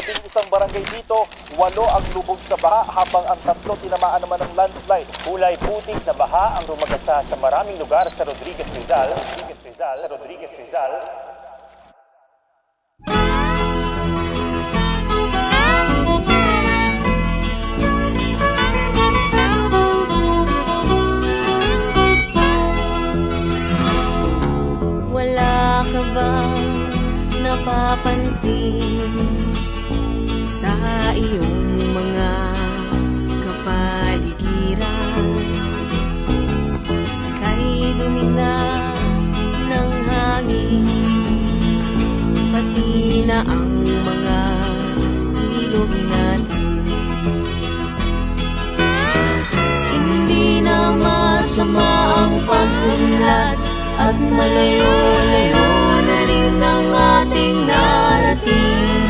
11 barangay dito, 8 ang lubog sa baha habang ang 3 tinamaan naman ng landslide. Kulay putik na baha ang rumagasa sa maraming lugar sa Rodriguez Rizal. Wala ka bang napapansin sa iyong mga kapaligiran? Kay dumi na ng hangin, pati na ang mga ilog natin. Hindi na masama ang pag-unlad at malayo-layo na rin ang ating narating.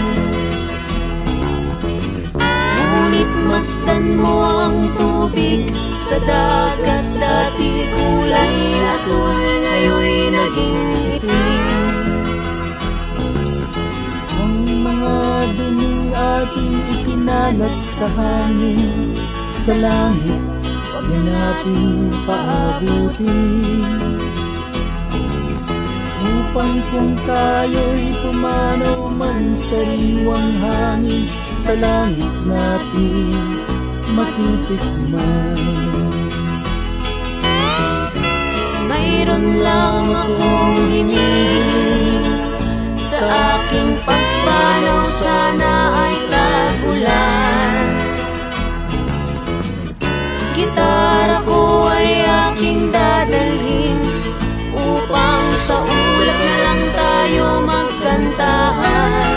Ngunit masdan mo ang tubig sa dagat, dati kulay asul, ngayon'y naging itim. Ang mga duming ating ikinalat sa hangin, sa langit, wag na nating paabutin. Upang kung tayo'y pumanaw man sa riwang hangin, sa langit natin matitikman. Mayroon lang akong hinihiling, sa aking pagpanaw sana ay tag-ulan. Gitara ko ay aking dadalhin, upang sa ulap na lang tayo magkantahan.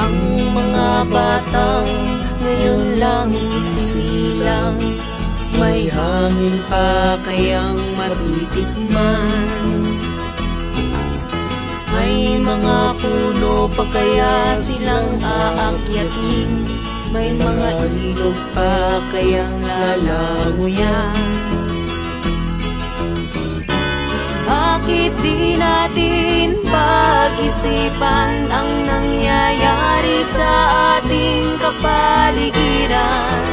Ang mga batang ngayon lang isisilang, may hangin pa kayang matitikman. May mga puno pa kaya silang aakyatin, may mga ilog pa kayang lalanguyan. Bakit di natin pag-isipan ang nangyayari sa ating kapaligiran?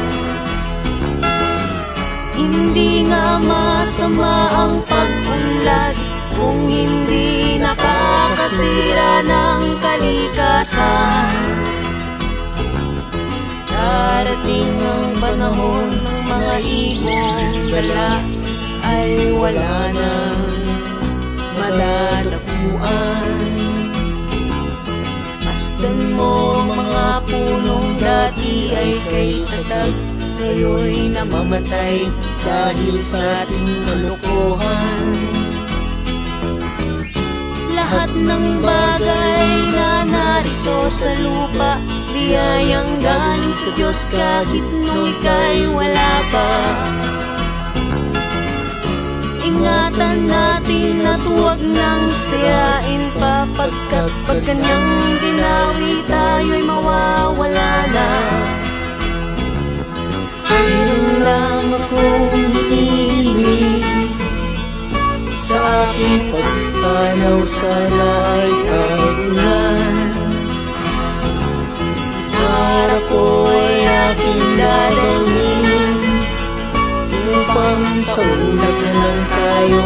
Hindi nga masama ang pag-unlad kung hindi nakakasira ng kalikasan. Darating ang panahon ng mga ibong gala ay wala nang madadapuan. Masdan mo mga punong dati ay kay tatag, ngayo'y namamatay dahil sa ating kalokohan. Lahat ng bagay na narito sa lupa, biyayang galing sa Diyos kahit nung ika'y wala pa. Ingatan natin at huwag nang sirain pa, pagkat pag kanyang dinawi tayo'y mawawala na. Mayroon lang akong hinihiling, sa aking pagpanaw sana ay tag-ulan. Gitara ko ay aking dadalhin, upang sa ulap na lang tayo